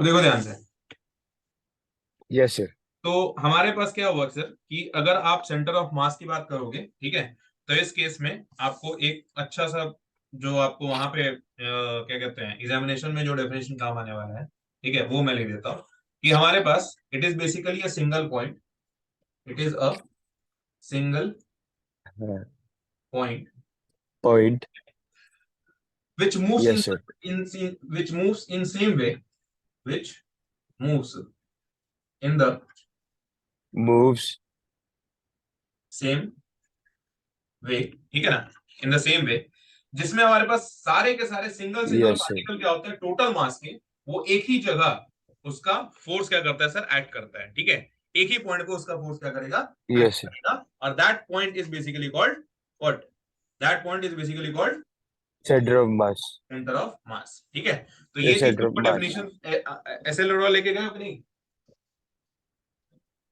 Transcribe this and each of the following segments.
अब देखो ध्यान से। Yes sir. तो हमारे पास क्या हुआ सर कि अगर आप सेंटर ऑफ मास की बात करोगे, ठीक है, तो इस केस में आपको एक अच्छा सा जो आपको वहां पे क्या कहते हैं एग्जामिनेशन में जो डेफिनेशन काम आने वाला है, ठीक है, वो मैं लिख देता हूँ कि हमारे पास it is basically a single point, it is a single हाँ। Point point. which moves yes sir. which moves in same way, which moves in the मूव्स। सेम वे, ठीक है ना, इन द सेम वे, जिसमें हमारे पास सारे के सारे single single yes sir. Particle क्या होते हैं टोटल मास के, वो एक ही जगह उसका फोर्स क्या करता है सर, एक्ट करता है, ठीक है, एक ही पॉइंट को उसका फोर्स क्या करेगा, एक्ट यस सर। करेगा, और that point is basically called what, that point is basically called centre of mass. Centre of mass, ठीक है। तो ये चीज सेंटर ऑफ को मास। डेफिनेशन ऐसे लड़वा लेके गए अपनी।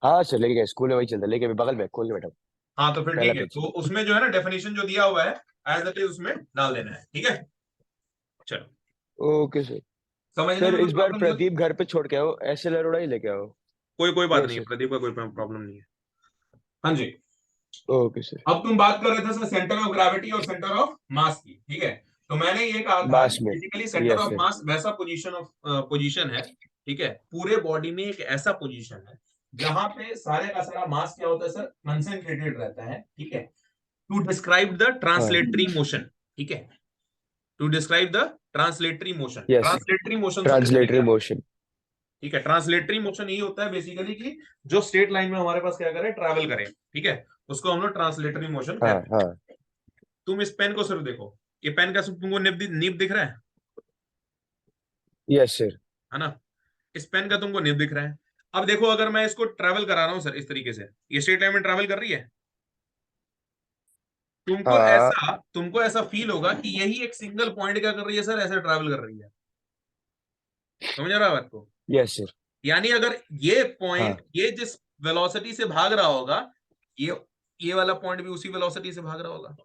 हाँ सर, लेके गए स्कूल में, वही चलता है, लेके बगल में खोल के बैठा हूँ। हाँ तो फिर पहला ठीक है, पेज। तो उसमें जो है ना डेफिनेशन जो दिया हुआ है एज इट इज उसमें डाल देना है, ठीक है। चलो, ओके सर। समझने सर में कोई इस बार प्रॉब्लम सर? प्रदीप घर पे छोड़ के आओ, ऐसे लरोड़ा ही लेके आओ। कोई कोई बात यस नहीं है, सर। प्रदीप का कोई प्रॉब्लम नहीं है। हाँ जी। Okay sir. अब तुम बात कर रहे थे सर सेंटर ऑफ ग्रेविटी और सेंटर ऑफ मास की, ठीक है। तो मैंने ये कहा था मास में। Basically centre yes of sir. Mass वैसा पोजीशन है, ठीक है, पूरे बॉडी में एक ऐसा पोजीशन है जहां पे सारे का सारा मास क्या होता है सर, कंसेंट्रेटेड रहता है, ठीक है, टू डिस्क्राइब द हाँ। ट्रांसलेटरी मोशन, ठीक है, to describe the translatory motion. Yes sir. Translatory motion sir किसे कहते ट्रांसलेटरी हैं? मोशन। ठीक है, ट्रांसलेटरी मोशन यही होता है बेसिकली कि जो स्ट्रेट लाइन में हमारे पास क्या करे, ट्रैवल करे, ठीक है, उसको हम लोग ट्रांसलेटरी मोशन हाँ कहते हैं। हाँ। तुम इस पेन को सिर्फ देखो, ये पेन का सिर्फ तुमको निब दिख रहा यस सर। है ना, इस पेन का तुमको निब दिख रहा है। अब देखो अगर मैं इसको ट्रैवल करा रहा हूं सर इस तरीके से, ये स्ट्रेट लाइन में ट्रैवल कर रही है, हाँ। तुमको ऐसा फील होगा कि यही एक सिंगल पॉइंट क्या कर रही है सर, ऐसे ट्रैवल कर रही है। समझ आ रहा है बात को? Yes sir. यानी अगर ये हाँ। पॉइंट ये जिस वेलोसिटी से भाग रहा होगा, ये ये वाला पॉइंट भी उसी वेलोसिटी से भाग रहा होगा।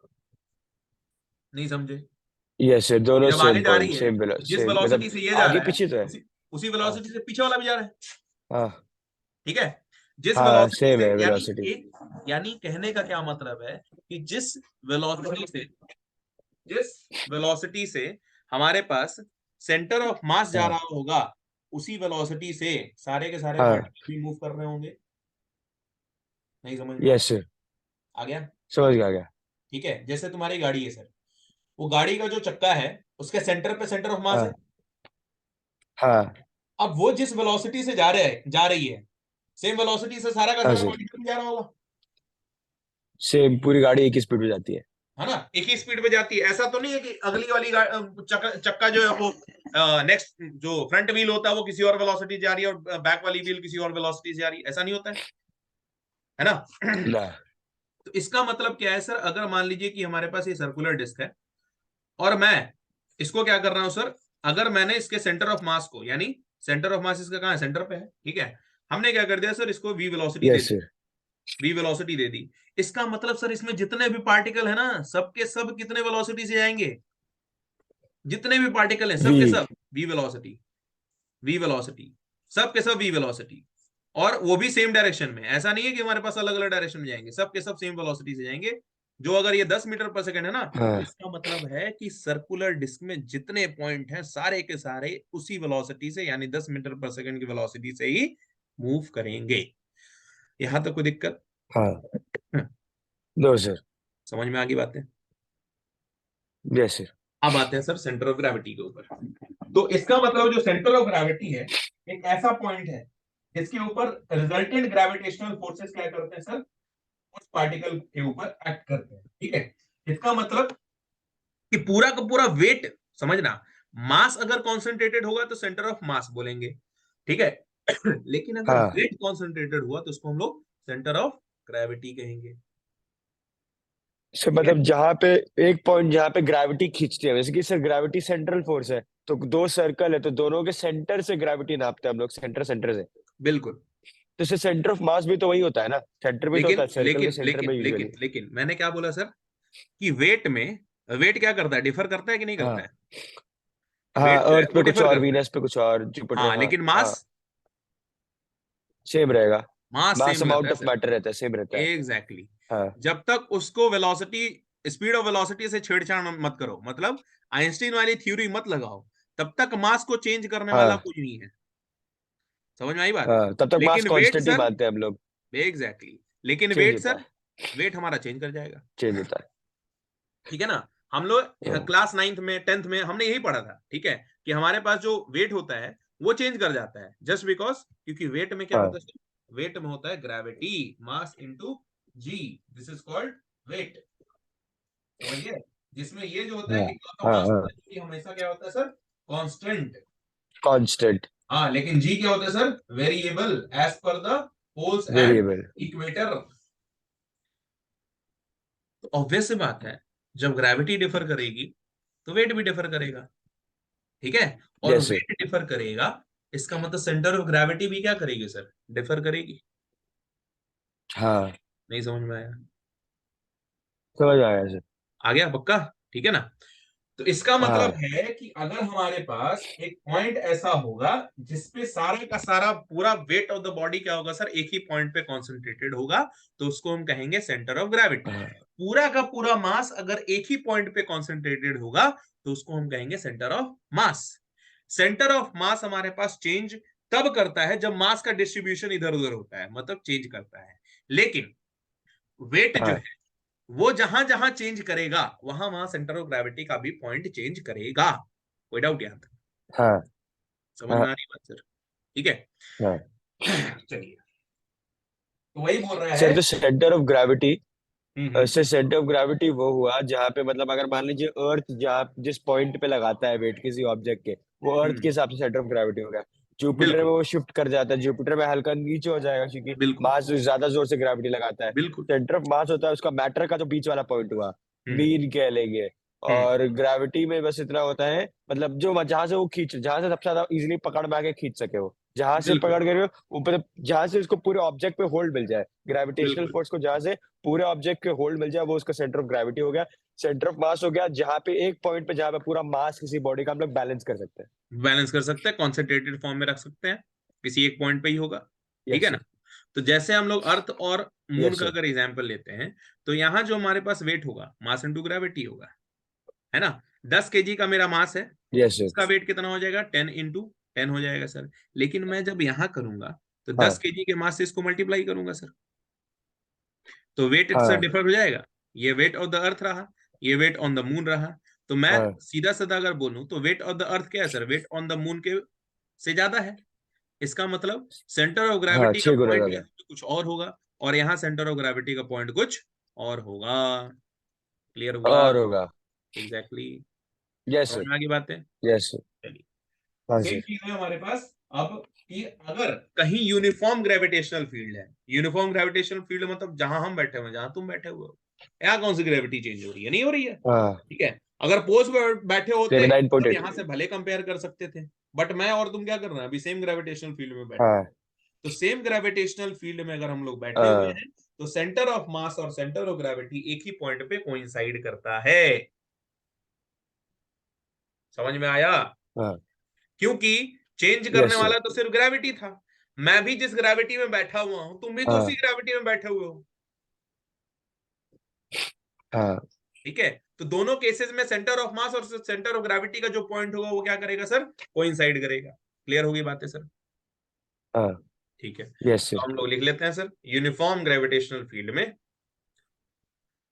नहीं समझे? यस सर, ये दोनों जब आगे सेम जा पॉइंट, रही है सेम तो जिस सेम मतलब वेलोसिटी से ये जा आगे रहा है पीछे तो है। उसी उसी हाँ वेलोसिटी से पीछे वाला भी जा रहा है, हाँ। ठीक है। जिस हाँ वेलोसिटी सेम से है यानी वेलोसिटी। यानी कहने का क्या मतलब है कि वेलोसिटी से जिस वेलोसिटी से हमारे पास सेंटर ऑफ मास जा हाँ रहा होगा, उसी वेलोसिटी से सारे के सारे हाँ। पार्टिकल भी मूव कर रहे होंगे। नहीं समझ में यस सर। आ गया? समझ गया। ठीक है, जैसे तुम्हारी गाड़ी है सर, वो गाड़ी का जो चक्का है उसके सेंटर पे सेंटर ऑफ मास है। हाँ हाँ। अब वो जिस वेलोसिटी से जा रही है, सेम वेलोसिटी से सारा का हाँ सारा सर। पार्टिकल भी जा रहा होगा, सेम, पूरी गाड़ी एक ही स्पीड में जाती है। है ना, एक ही स्पीड पे जाती है। ऐसा तो नहीं है कि अगली वाली चक्का जो है वो नेक्स्ट जो फ्रंट व्हील होता है वो किसी और वेलोसिटी जा रही है और बैक वाली व्हील किसी और वेलोसिटी से जा रही है, ऐसा नहीं होता है ना। ना। तो इसका मतलब क्या है सर, अगर मान लीजिए कि हमारे पास ये सर्कुलर डिस्क है और मैं इसको क्या कर रहा हूं सर, अगर मैंने इसके सेंटर ऑफ मास को, यानी सेंटर ऑफ मास इसका कहां है, सेंटर पे है, ठीक है, हमने क्या कर दिया सर, इसको वी वेलोसिटी दे यस दी, सर। वी वेलोसिटी दे दी। इसका मतलब सर इसमें जितने भी पार्टिकल है ना, सबके सब कितने वेलोसिटी से जाएंगे, जितने भी पार्टिकल हैं वी। सबके सब वी वेलोसिटी, वी वेलोसिटी, सबके सब वी वेलोसिटी, और वो भी सेम डायरेक्शन में। ऐसा नहीं है कि हमारे पास अलग अलग डायरेक्शन में जाएंगे, सबके सब सेम वेलोसिटी से जाएंगे। जो अगर ये 10 मीटर पर सेकंड है ना, तो हाँ इसका मतलब है कि सर्कुलर डिस्क में जितने पॉइंट हैं सारे के सारे उसी वेलोसिटी से, यानी 10 मीटर पर सेकंड की वेलोसिटी से ही मूव करेंगे। यहां तक कोई दिक्कत? हाँ। हम्म, नो सर। समझ में आ गई बातें? Yes sir. अब आते हैं सर सेंटर ऑफ ग्रेविटी के ऊपर। तो इसका मतलब जो सेंटर ऑफ ग्रेविटी है, एक ऐसा पॉइंट है जिसके ऊपर रिजल्टेंट ग्रेविटेशनल फोर्सेस क्या करते हैं सर, उस पार्टिकल के ऊपर एक्ट करते हैं, ठीक है। इसका मतलब कि पूरा का पूरा वेट, समझना, मास अगर कॉन्सेंट्रेटेड होगा तो सेंटर ऑफ मास बोलेंगे, ठीक है। लेकिन अगर हाँ वेट कॉन्सेंट्रेटेड हुआ तो उसको हम लोग सेंटर ऑफ ग्रेविटी कहेंगे, सर, ठीक है। मतलब जहाँ पे एक पॉइंट जहाँ पे ग्रेविटी खींचती है, जैसे कि सर ग्रेविटी सेंट्रल फोर्स है, तो दो सर्कल है तो दोनों के सेंटर से ग्रेविटी नापते हैं हम लोग, सेंटर सेंटर से। बिल्कुल। तो सर सेंटर ऑफ मास भी तो वही होता है ना, सेंटर भी तो होता लेकिन है सर्कल के लेकिन सेंटर में लेकिन यूजुअली। लेकिन लेकिन मैंने क्या बोला सर कि वेट में, वेट क्या करता है, डिफर करता है कि नहीं करता हाँ है? हाँ, वेट जो है अर्थ वो पे कुछ डिफर और, करता है। वीनस पे कुछ और, जुपिटर, हाँ, हाँ। लेकिन हाँ, मास, सेम रहेगा। मास मास सेम रहता अमाउंट है ऑफ सर। मैटर रहता है, सेम रहता है। Exactly exactly. हाँ। जब तक उसको वेलोसिटी, स्पीड ऑफ वेलोसिटी से छेड़छाड़ मत करो, मतलब आइंस्टीन वाली थ्योरी मत लगाओ, तब तक मास को चेंज करने वाला हाँ। कुछ नहीं है। समझ में आई बात? हाँ, तब तक मास लेकिन वेट कांस्टेंट ही सर, मानते हैं हम लोग। Exactly exactly. लेकिन चेंज वेट होता सर, है। वेट हमारा चेंज कर जाएगा। चेंज होता है। ठीक है ना? हम लोग हाँ। क्लास 9th में 10th में हमने यही पढ़ा था, ठीक है, कि हमारे पास जो वेट होता है वो चेंज कर जाता है, जस्ट बिकॉज, क्योंकि वेट में क्या हाँ। होता है? वेट में होता है gravity, mass into g, this is called weight. समझिए? जिसमें ये जो होता है हाँ। कि का हाँ। मास हाँ, होता है कि हमेशा क्या होता है सर? कांस्टेंट। कांस्टेंट। हाँ, लेकिन जी क्या होता है sir? Variable, as per the poles and variable. Equator. तो ऑब्वियस सी बात है, जब ग्रेविटी डिफर करेगी तो वेट भी डिफर करेगा। ठीक है? और यस सर। वेट डिफर करेगा, इसका मतलब सेंटर ऑफ ग्रेविटी भी क्या करेगी सर? डिफर करेगी। हाँ, नहीं समझ में आया? समझ आया सर। आ गया पक्का? ठीक है ना? तो इसका मतलब हाँ। है कि अगर हमारे पास एक पॉइंट ऐसा होगा जिसपे सारा का सारा पूरा वेट ऑफ द बॉडी क्या होगा सर? एक ही पॉइंट पे कॉन्सेंट्रेटेड होगा, तो उसको हम कहेंगे सेंटर ऑफ ग्रेविटी। हाँ। पूरा का पूरा मास अगर एक ही पॉइंट पे कॉन्सेंट्रेटेड होगा, तो उसको हम कहेंगे centre of mass. Centre of मास हमारे पास चेंज तब करता है जब मास का डिस्ट्रीब्यूशन इधर उधर होता है, मतलब चेंज करता है। लेकिन वेट जो हाँ। है वो जहां जहां चेंज करेगा, वहां वहां सेंटर ऑफ ग्रेविटी का भी पॉइंट चेंज करेगा। कोई डाउट यहां तक? हाँ। समझ में हाँ। आ रही बात सर? ठीक है। हाँ। चलिए, तो वही बोल रहा है। सर, तो सेंटर ऑफ ग्रेविटी, हम्म। से सेंटर ऑफ ग्रेविटी वो हुआ जहाँ पे, मतलब अगर मान लीजिए अर्थ जहाँ जिस पॉइंट पे लगाता है वेट किसी ऑब्जेक्ट के, वो अर्थ के हम्म, हिसाब से सेंटर ऑफ ग्रेविटी हो गया। जुपिटर में बिल्कुल, वो शिफ्ट कर जाता है, जुपिटर में हल्का नीचे हो जाएगा क्योंकि बिल्कुल, मास ज्यादा जोर से ग्रेविटी लगाता है। बिल्कुल। सेंटर ऑफ मास होता है उसका मैटर का जो बीच वाला पॉइंट हुआ, हम्म, मीन कह लेंगे। हम्म, और ग्रेविटी में बस इतना होता है, मतलब जो जहां से वो खींच, जहां से सबसे ज्यादा इजिली पकड़ में आके खींच सके, वो जहां से बिल्कुल, पकड़ के वो मतलब जहां से उसको पूरे ऑब्जेक्ट पे होल्ड मिल जाए, ग्रेविटेशनल बिल्कुल। फोर्स को जहां से पूरे ऑब्जेक्ट के होल्ड मिल जाए, वो उसका सेंटर ऑफ ग्रेविटी हो गया। सेंटर ऑफ मास हो गया जहां पे एक पॉइंट पे, जहां पे पूरा मास किसी बॉडी का हम लोग बैलेंस कर सकते हैं। बैलेंस कर सकते हैं, कॉन्सेंट्रेटेड फॉर्म में रख सकते हैं, किसी एक पॉइंट पे ही होगा। ठीक यस है ना? सर। तो जैसे हम लोग अर्थ और मून यस का सर। अगर एग्जाम्पल लेते हैं, तो यहाँ जो हमारे पास वेट होगा, मास इंटू ग्रेविटी होगा, है ना? 10 kg का मेरा मास है, यस सर। इसका वेट कितना हो जाएगा? 10 × 10 हो जाएगा सर। लेकिन मैं जब यहाँ करूंगा, तो दस हाँ। के जी के मास से इसको मल्टीप्लाई करूंगा सर, तो वेट इससे हाँ। डिफर हो जाएगा। ये वेट ऑफ द अर्थ रहा, ये वेट ऑन द मून रहा। तो मैं हाँ। सीधा साधा अगर बोलूं तो वेट ऑफ द अर्थ क्या है sir? Weight on the moon के से ज्यादा है। इसका मतलब सेंटर ऑफ हाँ, ग्रेविटी का 6 गुना पॉइंट ज्यादा। यहाँ पे कुछ और होगा, और यहाँ सेंटर ऑफ ग्रेविटी का पॉइंट कुछ और होगा। क्लियर हुआ? और होगा। Exactly exactly. यस समझ सर। में आ गई बातें? Yes sir. चलिए, हाँ सेम सर। चीज है हमारे पास अब, कि अगर कहीं यूनिफॉर्म ग्रेविटेशनल फील्ड है, यूनिफॉर्म ग्रेविटेशनल फील्ड मतलब जहां हम बैठे हुए हैं, जहां तुम बैठे हुए हो, यहाँ कौन सी ग्रेविटी चेंज हो रही है? नहीं हो रही है। हाँ, ठीक है? अगर पोल्स पे बैठे होते तब 9.8। यहाँ से भले कंपेयर कर सकते थे, बट मैं और तुम क्या कर रहे हैं? अभी सेम ग्रेविटेशनल फील्ड में बैठे। हाँ। तो सेम ग्रेविटेशनल फील्ड में अगर हम लोग बैठे हुए हाँ। हैं, तो सेंटर ऑफ मास और सेंटर ऑफ ग्रेविटी एक ही पॉइंट पे कोइंसाइड करता है। समझ में आया? हाँ। क्योंकि चेंज करने यस सर। वाला तो सिर्फ ग्रेविटी था। मैं भी जिस ग्रेविटी में बैठा हुआ हूं, तुम भी तो उसी हाँ। ग्रेविटी में बैठे हुए हो। हाँ। ठीक है? तो दोनों केसेस में सेंटर ऑफ मास और सेंटर ऑफ ग्रेविटी का जो पॉइंट होगा वो क्या करेगा सर? कोइंसाइड करेगा। क्लियर होगी बातें सर? हाँ। ठीक है, यस तो सर। हम लोग लिख लेते हैं सर, यूनिफॉर्म ग्रेविटेशनल फील्ड में,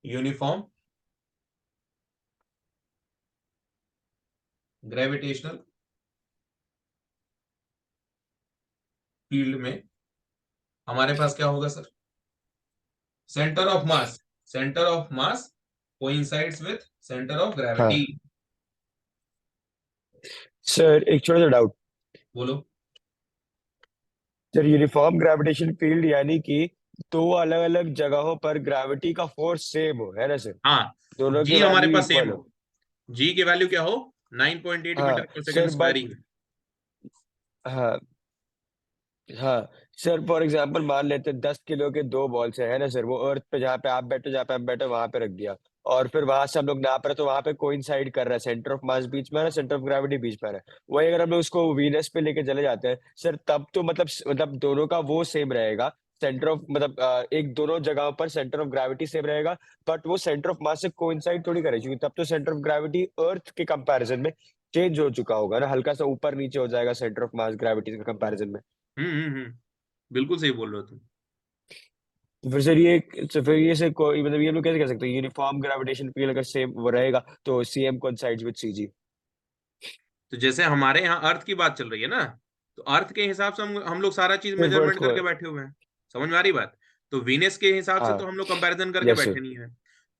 यूनिफॉर्म ग्रेविटेशनल फील्ड में हमारे पास क्या होगा sir? Centre of mass, centre of mass coincides with centre of gravity. हाँ सर, एक छोटा सा डाउट। बोलो। सर, यूनिफॉर्म ग्रेविटेशन फील्ड यानी कि दो अलग अलग जगहों पर ग्रेविटी का फोर्स सेम हो, है ना सर? हाँ, दोनों की जी हमारे वैल्यू पास सेम इक्वल हो, हो। जी की वैल्यू क्या हो? 9.8 मीटर हाँ पर second sir, square but he है। हाँ। हाँ सर, फॉर एग्जांपल मान लेते हैं 10 किलो के दो बॉल्स है ना सर, वो अर्थ पे जहाँ पे आप बैठे, जहाँ पे हम बैठे वहां पे रख दिया। और फिर वहां से हम लोग नाप रहे हैं, तो वहां पे कोइंसाइड कर रहा है, सेंटर ऑफ मास बीच में आ रहा है, सेंटर ऑफ ग्रेविटी बीच में आ रहा है। वही अगर हम लोग उसको वीनस पे लेके चले जाते हैं सर, तब तो मतलब दोनों का वो सेम रहेगा, सेंटर ऑफ मतलब एक दोनों जगहों पर सेंटर ऑफ ग्रेविटी सेम रहेगा, बट वो सेंटर ऑफ मास से कोइंसाइड थोड़ी करेगी, क्योंकि तब तो सेंटर ऑफ ग्रेविटी अर्थ के कंपैरिजन में चेंज हो चुका होगा ना, हल्का सा ऊपर नीचे हो जाएगा सेंटर ऑफ मास ग्रेविटी के कंपैरिजन में। बिल्कुल सही बोल रहे हो तुम। तो फिर सर ये, तो फिर ये से कोई मतलब ये हम लोग कैसे कह सकते हैं, यूनिफॉर्म ग्रेविटेशन फील्ड अगर सेम वो रहेगा तो सीएम कोइंसाइड्स विद सीजी। तो जैसे हमारे यहाँ अर्थ की बात चल रही है ना, तो अर्थ के हिसाब से हम लोग सारा चीज सिर्फ अर्थ मेजरमेंट को। करके बैठे हुए हैं। समझ में आ रही बात? तो वीनस के हिसाब से हाँ। तो हम लोग कंपैरिजन करके यस सर। बैठे नहीं है।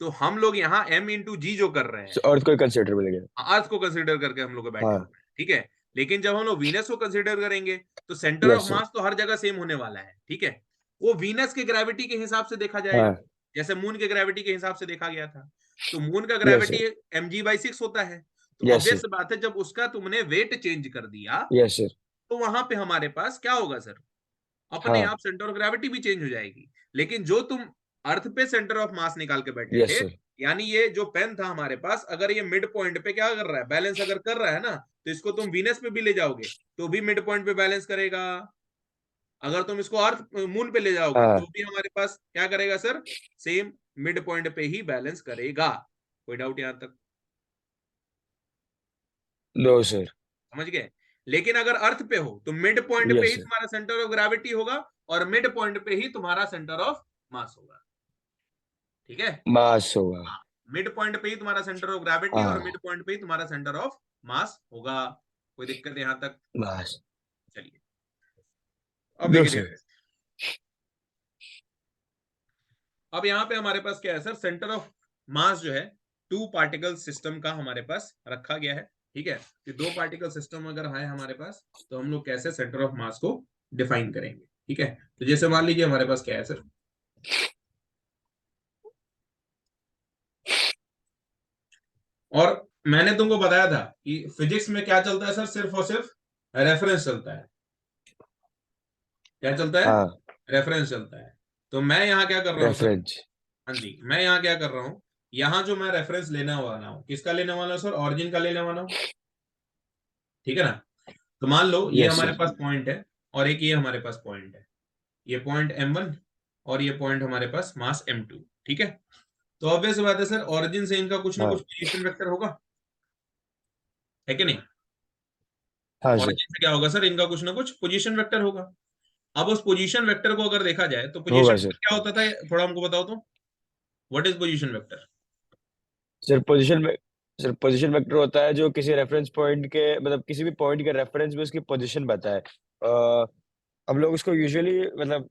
तो हम लोग यहाँ M x G जो कर रहे हैं, अर्थ को कंसिडर मिलेगा। अर्थ को कंसिडर करके हम लोग बैठे हुए हाँ। हैं, ठीक है। लेकिन जब हम लोग वीनस को कंसिडर करेंगे, तो सेंटर ऑफ यस सर। मास तो हर जगह सेम होने वाला है, ठीक है। वो वीनस के ग्रेविटी के हिसाब से देखा जाएगा, हाँ। जैसे मून के ग्रेविटी के हिसाब से देखा गया था। तो मून का यस ग्रेविटी सर। mg/6 होता है। तो यस सर। ऑब्वियस बात है, जब उसका तुमने वेट चेंज कर दिया, यस सर। तो वहां पे हमारे पास क्या होगा सर? अपने हाँ। आप सेंटर ऑफ ग्रेविटी भी चेंज हो जाएगी। लेकिन जो तुम अर्थ पे सेंटर ऑफ मास निकाल के बैठे यस थे, सर। यानी ये जो पेन था हमारे पास, अगर ये मिड पॉइंट पे क्या कर रहा है, बैलेंस अगर कर रहा है ना, तो इसको तुम वीनस पे भी ले जाओगे तो भी मिड पॉइंट पे बैलेंस करेगा। अगर तुम इसको अर्थ मून पे ले जाओगे तो हाँ। भी हमारे पास क्या करेगा सर? सेम मिड पॉइंट पे ही बैलेंस करेगा। कोई डाउट यहां तक? No sir. समझ गए? लेकिन अगर अर्थ पे हो तो मिड पॉइंट पे यस ही सर। तुम्हारा सेंटर ऑफ ग्रेविटी होगा, और मिड पॉइंट पे ही तुम्हारा सेंटर ऑफ मास होगा, ठीक है। मास होगा। मिड पॉइंट पे ही तुम्हारा सेंटर ऑफ ग्रेविटी और हाँ। मिड पॉइंट पे ही तुम्हारा सेंटर ऑफ मास होगा। कोई दिक्कत यहां तक? मास। चलिए, अब नो देखिए ध्यान सर। से। अब यहाँ पे हमारे पास क्या है सर? सेंटर ऑफ मास जो है, टू पार्टिकल सिस्टम का हमारे पास रखा गया है, ठीक है। कि दो पार्टिकल सिस्टम अगर है हमारे पास, तो हम लोग कैसे सेंटर ऑफ मास को डिफाइन करेंगे, ठीक है। तो जैसे मान लीजिए हमारे पास क्या है सर, और मैंने तुमको बताया था कि फिजिक्स में क्या चलता है सर? सिर्फ और सिर्फ रेफरेंस चलता है। क्या चलता है? हाँ। रेफरेंस चलता है। तो मैं यहाँ क्या कर रहा हूँ सर? रेफरेंस। हाँ जी, मैं यहाँ क्या कर रहा हूँ, यहाँ जो मैं रेफरेंस लेने वाला हूँ, किसका लेने वाला हूँ सर? ऑरिजिन का लेने वाला हूँ, ठीक है ना। तो मान लो ये यस हमारे सर। पास पॉइंट है, और एक ये हमारे पास पॉइंट है, ये पॉइंट M1, और ये पॉइंट हमारे पास मास M2, ठीक है। तो ऑब्वियस बात है सर, ऑरिजिन से इनका कुछ ना कुछ हाँ। पोजीशन वेक्टर होगा, है कि नहीं? हाँ सर। ऑरिजिन से क्या होगा सर? इनका कुछ ना कुछ पोजीशन वेक्टर होगा। अब उस पोजीशन वेक्टर को अगर देखा जाए, तो पोजीशन होगा वेक्टर सर। क्या होता था, थोड़ा हमको बताओ तो। What is position vector? Sir position में, सर पोजीशन वेक्टर होता है जो किसी रेफरेंस पॉइंट के मतलब किसी भी पॉइंट के रेफरेंस में उसकी पोजीशन बताए। हम लोग उसको यूजुअली मतलब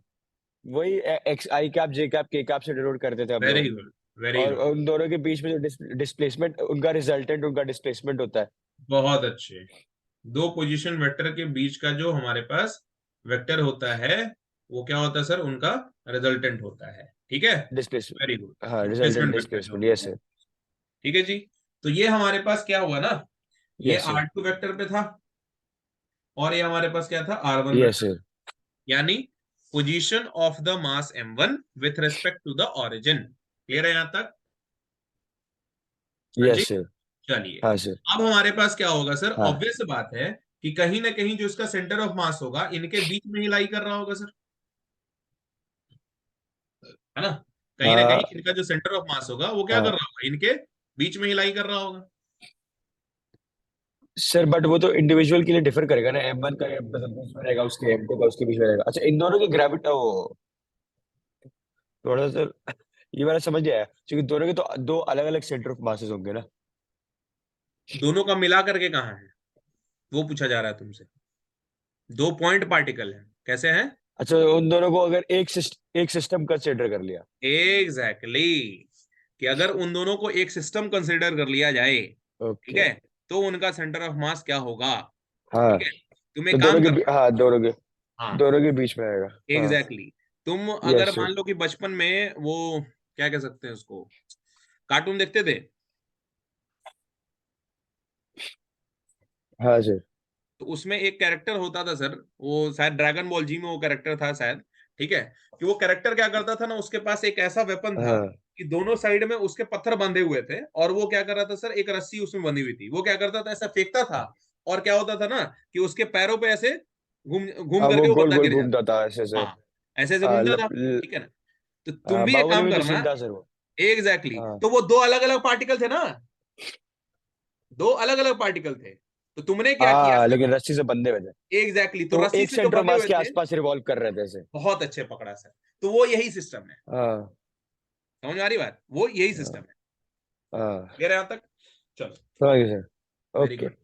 वही एक्स आई कैप जे कैप के कैप से डिनोट करते थे हम वेरी लोग। गुड, वेरी और गुड। उन दोनों के बीच में जो डिस्प्लेसमेंट उनका रिजल्टेंट उनका डिस्प्लेसमेंट होता है। बहुत अच्छे। दो पोजीशन वेक्टर के बीच का जो हमारे पास वेक्टर होता है, वो क्या होता है सर? उनका रिजल्टेंट होता है, ठीक है। Very good. डिस्प्लेसमेंट। हाँ, रिजल्टेंट डिस्प्लेसमेंट वेक्टर जो डिस्प्लेसमेंट, होता यस है, सर। ठीक है जी। तो ये हमारे पास क्या हुआ ना, ये यस सर। R2 वेक्टर पे था, और ये हमारे पास क्या था? R1 yes vector. सर। यानी position of the mass M1 with respect to the origin. Clear है यहां तक? हाँ जी। Yes sir. चलिए, हाँ सर। अब हमारे पास क्या होगा सर? हाँ। ऑब्वियस बात है कि कहीं ना कहीं जो इसका सेंटर ऑफ मास होगा, इनके बीच में ही लाई कर रहा होगा सर, है ना। कहीं ना कहीं हाँ इनका जो सेंटर ऑफ मास होगा, वो क्या कर हाँ रहा होगा? इनके बीच में ही लाई कर रहा होगा। सर, बट वो तो इंडिविजुअल के लिए डिफर करेगा ना, M1 का मतलब बीच में रहेगा, उसके M2 का उसके बीच में रहेगा। अच्छा, इन दोनों की ग्रेविटी वो थोड़ा सा ये वाला समझ गया है, क्योंकि दोनों के तो दो अलग अलग सेंटर ऑफ मासेस होंगे ना। दोनों का मिला करके कहाँ है, वो पूछा जा रहा है तुमसे। दो पॉइंट पार्टिकल है, कैसे हैं? अच्छा, उन दोनों को अगर एक सिस्टम कंसिडर कर लिया। Exactly exactly। कि अगर उन दोनों को एक सिस्टम कंसिडर कर लिया जाए, ठीक ओके। है, तो उनका सेंटर ऑफ मास क्या होगा? हाँ, ठीक है। तुम तो एक काम करो। हाँ हाँ, दोनों के बीच में आएगा। हाँ। Exactly exactly। तुम अगर यस मान सर। लो कि बचपन में वो क्या कह सकते हैं उसको, कार्टून देखते थे, हाँ सर। तो उसमें एक कैरेक्टर होता था सर, वो शायद ड्रैगन बॉल जी में वो कैरेक्टर था शायद, ठीक है। कि वो कैरेक्टर क्या करता था ना, उसके पास एक ऐसा वेपन था हाँ। कि दोनों साइड में उसके पत्थर बंधे हुए थे और वो क्या कर रहा था सर, एक रस्सी उसमें बंधी हुई थी, वो क्या करता था, ऐसा फेंकता था और क्या होता था ना कि उसके पैरों पे ऐसे घूम घूम हाँ, वो करके वो गोल बंदा गोल गिर जाता। घूमता था ऐसे से। हाँ, ऐसे ऐसे घूमता था, ठीक है ना। तो तुम भी एक बाहुबली काम में तो करना। सीन था सर वो। एग्जैक्टली हाँ तो वो दो अलग अलग पार्टिकल थे ना, दो अलग अलग पार्टिकल थे, तो तुमने क्या किया हाँ, सर। लेकिन रस्सी से बंधे हुए थे। एग्जैक्टली तो तो रस्सी एक से जो सेंटर ऑफ बंधे मास हुए के थे, आसपास रिवॉल्व कर रहे थे ऐसे। बहुत अच्छे पकड़ा सर। तो वो यही सिस्टम है, हाँ समझ में आ रही बात, वो यही सिस्टम हाँ है। हाँ, क्लियर है यहाँ तक। चलो, समझ गए सर। Very okay. गुड।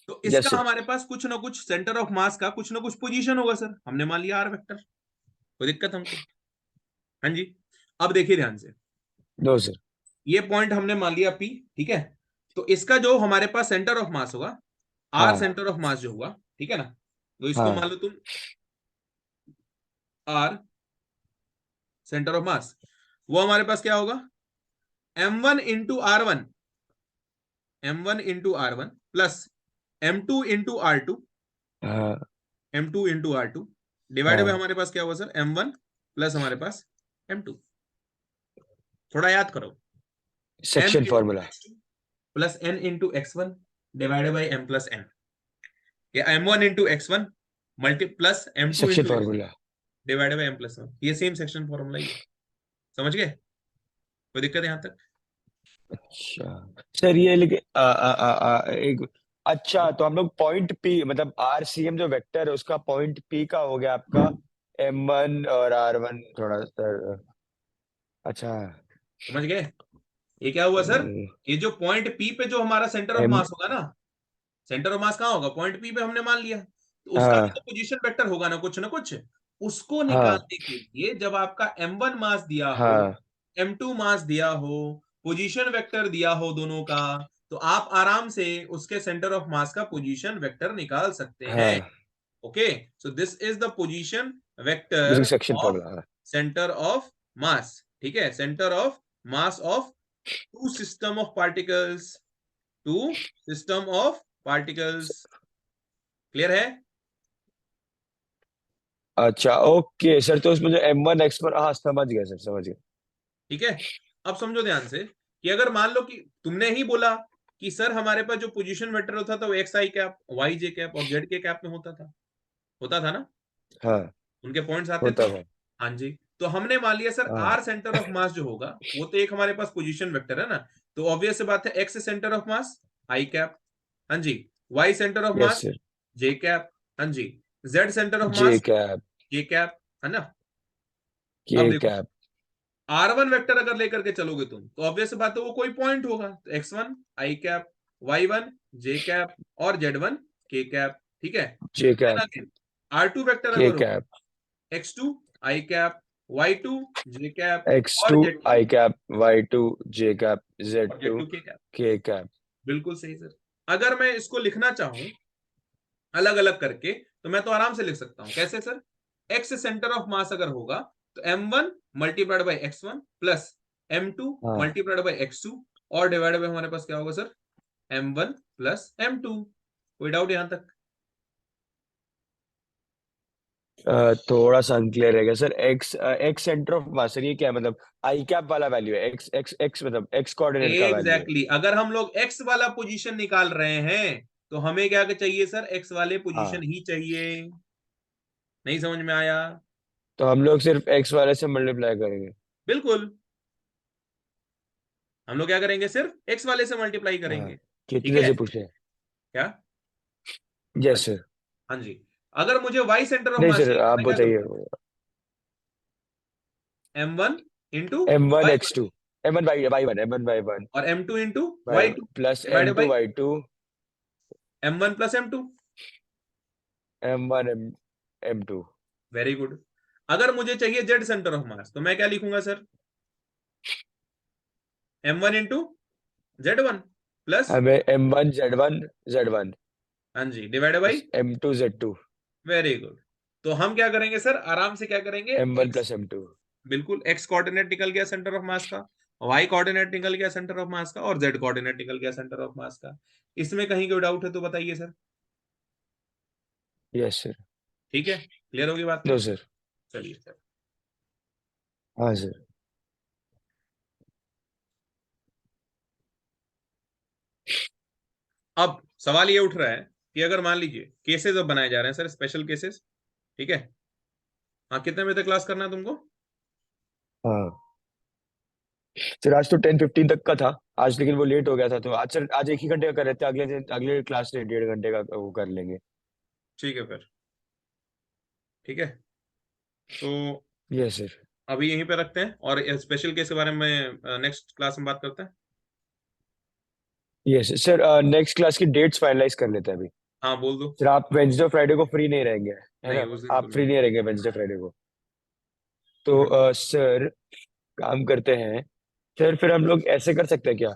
तो यस इसका सर। हमारे पास कुछ ना कुछ सेंटर ऑफ मास का कुछ ना कुछ पोजीशन होगा सर, हमने मान लिया आर वेक्टर, कोई दिक्कत हमको। हाँ जी। अब देखिए ध्यान से, दो सर। ये पॉइंट हमने मान लिया पी, ठीक है। तो इसका जो हमारे पास सेंटर ऑफ मास होगा, आर हाँ सेंटर ऑफ मास जो हुआ, ठीक है ना, तो इसको मान हाँ लो तुम आर सेंटर ऑफ मास, वो हमारे पास क्या होगा, m1 × r1, m1 × r1 plus m2 × r2, हाँ m2 × r2 डिवाइडेड बाय हाँ। हमारे पास क्या हुआ सर, m1 प्लस हमारे पास m2। थोड़ा याद करो, m section into formula. x2 plus n into x1 divided by m plus n, या m1 × x1 multi plus m2 section into x2 formula. Divided by m plus 1, ये same section formula ही है। समझ गए, कोई दिक्कत है यहाँ तक। अच्छा सर, ये लेकिन एक, अच्छा तो हम लोग पॉइंट पी मतलब RCM जो वेक्टर है उसका पॉइंट पी का हो गया आपका M1 और R1 थोड़ा सर। अच्छा। समझ गए, ये क्या हुआ सर, ये जो पॉइंट पी पे जो हमारा सेंटर ऑफ एम। मास होगा ना, सेंटर ऑफ मास कहाँ होगा, पॉइंट पी पे हमने मान लिया, तो उसका भी तो हाँ पोजीशन वेक्टर होगा ना कुछ, उसको हाँ निकालने के लिए जब आपका m1 मास दिया हो, हाँ m2 मास दिया हो, पोजीशन वेक्टर दिया हो दोनों का, तो आप आराम से उसके सेंटर ऑफ मास का पोजीशन वेक्टर निकाल सकते हैं। हाँ। Okay, so this is the position using vector section of formula. Centre of mass, ठीक है, centre of mass of two system of particles, two system of particles. Clear है। अच्छा okay sir, तो उसमें जो M1 X1, हाँ समझ गया सर, समझ गया। ठीक है, अब समझो ध्यान से कि अगर मान लो कि तुमने ही बोला कि सर हमारे पास जो पोजीशन वेक्टर होता था वो एक्स आई कैप, वाई जे कैप और जेड के कैप में होता था ना, हाँ उनके पॉइंट्स आते थे। होता था। हाँ जी। तो हमने मान लिया सर हाँ आर सेंटर ऑफ मास जो होगा वो तो एक हमारे पास पोजीशन वेक्टर है ना, तो ऑब्वियस से बात है X centre of mass I cap, हाँ जी, Y centre of yes mass sir. J cap, हाँ जी, Z centre of J mass cap. K cap, है ना। अब के देखो, कैप। R1 वेक्टर अगर लेकर के चलोगे तुम, तो ऑब्वियस बात है वो कोई पॉइंट होगा, तो x1 आई कैप, y1 जे कैप और z1 के कैप, ठीक है। J then cap. Again R2 vector के अगर हो, cap. x2 I cap, y2 J cap और X2 z2 I cap, Y2 J cap, और Z2 z2 के कैप। K cap. बिल्कुल सही सर। अगर मैं इसको लिखना चाहूं अलग अलग करके, तो मैं तो आराम से लिख सकता हूं, कैसे सर, एक्स सेंटर ऑफ मास अगर होगा तो m1 multiplied by x1 plus m2 हाँ। मल्टीप्लाइड बाई x2 और डिवाइड बाई हमारे पास क्या होगा सर, m1 प्लस m2। कोई डाउट यहां तक। थोड़ा सा अनक्लियर है क्या sir, x centre of mass, sir ये क्या है मतलब आई कैप वाला वैल्यू है, एक्स एक्स एक्स मतलब एक्स कोऑर्डिनेट का वैल्यू है। एग्जैक्टली अगर हम लोग x वाला पोजीशन निकाल रहे हैं तो हमें क्या चाहिए सर, x वाले पोजीशन हाँ, ही चाहिए। नहीं समझ में आया। तो हम लोग सिर्फ एक्स वाले से मल्टीप्लाई करेंगे। बिल्कुल, हम लोग क्या करेंगे, सिर्फ x वाले से मल्टीप्लाई हाँ, करेंगे। ठीक कितने है, से पूछे। क्या। हाँ यस जी, सर। हाँ जी। अगर मुझे वाई सेंटर ऑफ नहीं मास सर, चाहिए तो आप मैं क्या बताइए। करूंगा, m1 into M1 Y X2, M1 M1 और m2 into by y two plus divided M2 by Y2, m1 plus m2। M1 M2। Very good. अगर मुझे चाहिए जेड सेंटर ऑफ मास तो मैं क्या लिखूंगा sir, m1 into z1 plus, हमें M1 Z1 हाँ जी, divided by, plus M2 Z2, very good. तो हम क्या करेंगे सर, आराम से क्या करेंगे, M1 x, प्लस M2। बिल्कुल x कोऑर्डिनेट निकल गया सेंटर ऑफ मास का, y कोऑर्डिनेट निकल गया सेंटर ऑफ मास का और z कोऑर्डिनेट निकल गया सेंटर ऑफ मास का। इसमें कहीं कोई डाउट है तो बताइए सर। Yes sir. ठीक है, क्लियर होगी बात नो तो। सर। चलिए सर। हाँ सर। अब सवाल ये उठ रहा है कि अगर मान लीजिए केसेस अब बनाए जा रहे हैं सर, स्पेशल केसेस, ठीक है। हाँ, कितने बजे तक क्लास करना है तुमको? हाँ सर, आज तो 10:15 तक का था आज, लेकिन वो लेट हो गया था, तो आज सर आज 1 ही घंटे का कर रहे थे, अगले दिन अगले क्लास से 1.5 घंटे का वो कर लेंगे। ठीक है फिर, ठीक है। तो यस सर। अभी यहीं पे रखते हैं और स्पेशल केस के बारे में नेक्स्ट क्लास में बात करते हैं। यस सर, नेक्स्ट क्लास की डेट्स फाइनलाइज कर लेते हैं अभी। हाँ बोल दो। सर आप वेंसडे फ्राइडे को फ्री नहीं रहेंगे, है नहीं, ना? उस दिन तो आप फ्री नहीं। नहीं रहेंगे वेंसडे फ्राइडे को? तो हम्म। सर काम करते हैं, सर फिर हम लोग ऐसे कर सकते हैं क्या,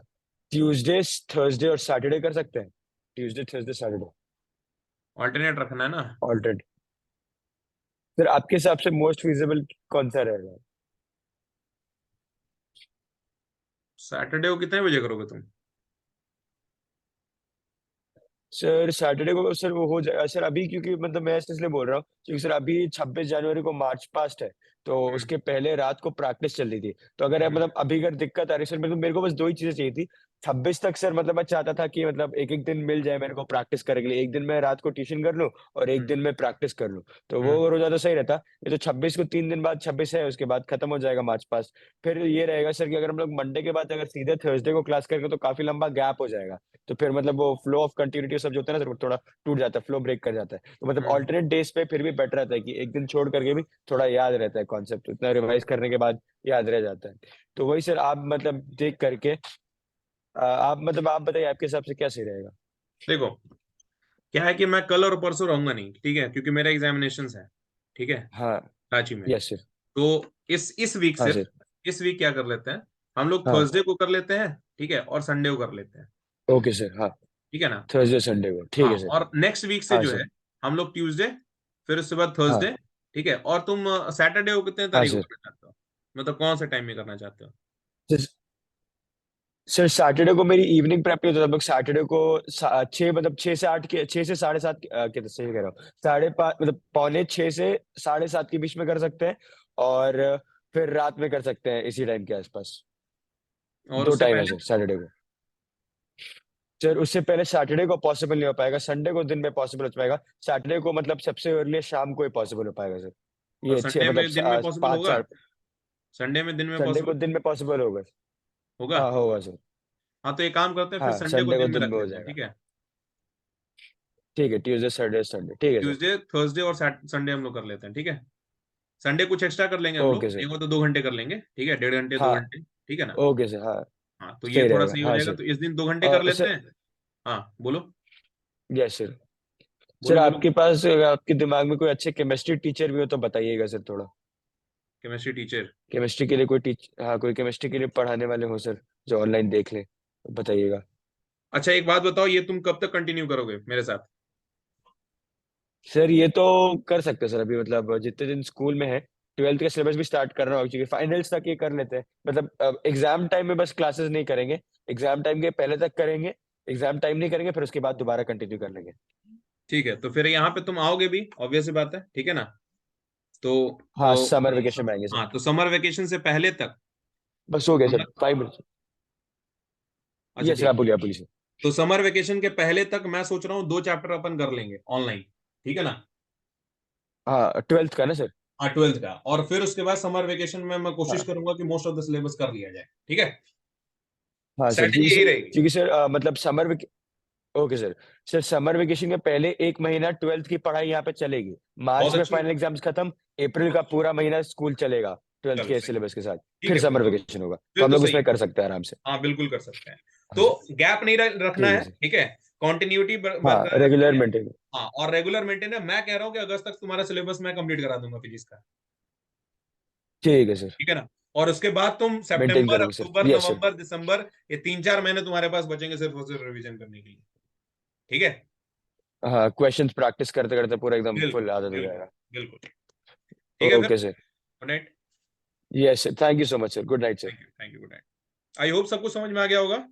ट्यूसडे थर्सडे और सैटरडे कर सकते हैं, ट्यूसडे थर्सडे सैटरडे ऑल्टरनेट रखना है ना। ऑल्टरनेट। सर आपके हिसाब से मोस्ट फिजिबल कौन सा रहेगा? सैटरडे को कितने बजे करोगे तुम? सर सैटरडे को सर वो हो जाएगा सर अभी, क्योंकि मतलब मैं इसलिए बोल रहा हूँ क्योंकि सर अभी 26 जनवरी को मार्च पास्ट है, तो हम्म। उसके पहले रात को प्रैक्टिस चल रही थी। तो अगर हम्म। मतलब अभी अगर दिक्कत आ रही है सर, मेरे को बस दो ही चीजें चाहिए थी। 26 तक सर मतलब मैं चाहता था कि मतलब एक एक दिन मिल जाए मेरे को प्रैक्टिस करने के लिए, एक दिन मैं रात को ट्यूशन कर लूँ और एक हम्म। दिन मैं प्रैक्टिस कर लूँ, तो वो हम्म। अगर हो जाता सही रहता। ये तो 26 को 3 दिन बाद 26 है, उसके बाद खत्म हो जाएगा मार्च पास। फिर ये रहेगा सर कि अगर हम लोग मंडे के बाद अगर सीधे थर्सडे को क्लास करेंगे तो काफी लंबा गैप हो जाएगा। तो फिर मतलब वो फ्लो ऑफ कंटिन्यूटी सब जो होता है ना सर, वो थोड़ा टूट जाता है, फ्लो ब्रेक कर जाता है। तो मतलब हम्म। ऑल्टरनेट डेज पे फिर भी बेटर रहता है कि एक दिन छोड़ करके भी थोड़ा याद रहता है कॉन्सेप्ट, इतना रिवाइज करने के बाद याद रह जाता है। तो वही सर आप मतलब देख करके आप मतलब आप बताइए आपके हिसाब से क्या सही रहेगा? देखो, क्या है कि मैं कल और परसों रहूंगा नहीं, ठीक है, क्योंकि मेरा एग्जामिनेशन है, ठीक है, हाँ। रांची में। Yes sir. तो इस वीक हाँ सिर्फ, सर। इस वीक क्या कर लेते हैं, हम लोग हाँ। थर्सडे को कर लेते हैं, ठीक है, और संडे को कर लेते हैं, ओके सर। हाँ ठीक है ना। थर्सडे संडे को ठीक हाँ, है सर। और नेक्स्ट वीक से हाँ जो है सर। हम लोग ट्यूसडे, फिर उसके बाद हाँ। थर्सडे, ठीक है। और तुम सैटरडे को कितने हाँ तारीख को सर। करना चाहते हो, मतलब कौन से टाइम में करना चाहते हो? सर सर सैटरडे को मेरी इवनिंग प्रेप होता है, लगभग सैटरडे को 6 मतलब 6 से 8 के 6 से 7:30 के सही कह रहा हूँ, 5:30 मतलब पौने 6 से 7:30 के बीच में कर सकते हैं। और फिर रात में कर सकते हैं इसी टाइम के आसपास। और दो उससे टाइम है पहले? सर सैटरडे को। सर उससे पहले सैटरडे को पॉसिबल नहीं हो पाएगा, संडे को दिन में पॉसिबल हो पाएगा। सैटरडे को मतलब सबसे अर्ली शाम को ही पॉसिबल हो पाएगा सर। और ये छः संडे मतलब में दिन में पॉसिबल पाँच होगा? चार संडे में दिन में संडे को पॉसिबल दिन में पॉसिबल होगा। होगा? हाँ होगा सर। हाँ, तो एक काम करते हैं, फिर हाँ संडे को संडे को दिन में दिन रख में हो लेते हैं, जाएगा। ठीक है। ठीक है, ट्यूसडे सैटरडे संडे ठीक है सर। ट्यूसडे, थर्सडे और संडे हम लोग कर लेते हैं, ठीक है। संडे कुछ एक्स्ट्रा कर लेंगे हम ओके लोग, सर। एक बार तो 2 घंटे कर लेंगे, ठीक है, 1.5 घंटे, दो हाँ घंटे, ठीक है ना। Okay sir. हाँ हाँ, तो ये सही थोड़ा रहेगा सही हो हाँ जाएगा, सर। तो इस दिन 2 घंटे कर और लेते सर हैं। हाँ बोलो। Yes sir. सर बोलो बोलो। आपके पास आपके दिमाग में कोई अच्छे केमिस्ट्री टीचर भी हो तो बताइएगा सर थोड़ा। Chemistry teacher? केमिस्ट्री के लिए कोई हाँ कोई केमिस्ट्री के लिए पढ़ाने वाले हो सर, जो ऑनलाइन देख ले, बताइएगा। अच्छा, एक बात बताओ, ये तुम कब तक कंटिन्यू करोगे मेरे साथ? सर ये तो कर सकते हैं सर अभी, मतलब जितने दिन स्कूल में है, 12th का सिलेबस भी स्टार्ट करना होगा क्योंकि फाइनल्स तक ये कर लेते हैं, मतलब एग्जाम टाइम में बस क्लासेस नहीं करेंगे, एग्जाम टाइम के पहले तक करेंगे, एग्जाम टाइम नहीं करेंगे फिर उसके बाद दोबारा कंटिन्यू कर लेंगे। ठीक है, तो फिर यहाँ पे तुम आओगे भी, ऑब्वियस सी बात है, ठीक है ना। तो हाँ समर वेकेशन में आएंगे सर। हाँ, तो समर वेकेशन से पहले तक। बस हो गया सर समर, 5 मिनट। अच्छा ये सर ठीक आप है। बोलिए आप बोलिए सर। तो समर वेकेशन के पहले तक मैं सोच रहा हूँ 2 चैप्टर अपन कर लेंगे ऑनलाइन, ठीक है ना। हाँ 12th का ना सर। हाँ, 12th का, और फिर उसके बाद समर वेकेशन में मैं कोशिश हाँ। करूंगा कि मोस्ट ऑफ द सिलेबस कर लिया जाए, ठीक है। हाँ सर स्ट्रेटेजी यही रहेगी। क्योंकि सर मतलब okay sir. Sir summer vacation के पहले एक महीना 12th की पढ़ाई यहाँ पे चलेगी, बहुत मार्च में अच्छी। फाइनल एग्जाम्स खत्म, अप्रैल का पूरा महीना स्कूल चलेगा 12th चलो के सही, सिलेबस के साथ, ठीक फिर है समर वेकेशन होगा, तो फिर हम तो लोग सही उसमें है। कर सकते हैं आराम से। हाँ, बिल्कुल कर सकते हैं। हाँ तो सर। गैप नहीं रखना ठीक है, है सर। ठीक है। कॉन्टिन्यूटी हाँ बरकरार रखनी रेगुलर है। मेंटेन। हाँ, और रेगुलर मेंटेन है। मैं कह रहा हूँ कि अगस्त तक तुम्हारा सिलेबस मैं कंप्लीट करा दूंगा फिजिक्स का, ठीक है सर। ठीक है ना। और उसके बाद तुम मेंटेन सितंबर, करेंगे सर, अक्टूबर, यस सर। नवंबर, दिसंबर, ये 3-4 महीने तुम्हारे पास बचेंगे सिर्फ और सिर्फ रिवीजन करने के लिए, ठीक है। हाँ क्वेश्चंस प्रैक्टिस करते करते पूरा एकदम बिल्कुल फुल आदत हो बिल्कुल जाएगा। बिल्कुल। ठीक है फिर, okay sir. Good night. Yes sir, thank you so much sir, good night sir. Thank you, thank you, good night. I hope सबको समझ में आ गया होगा।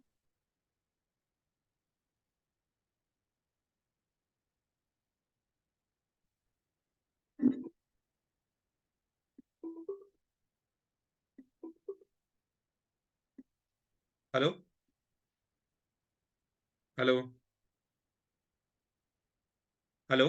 Hello, hello. Hello,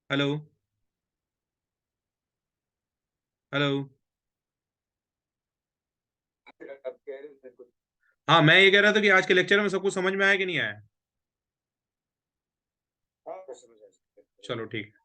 hello, hello. हाँ, मैं ये कह रहा था कि आज के लेक्चर में सब कुछ समझ में आया कि नहीं आया? चलो ठीक है।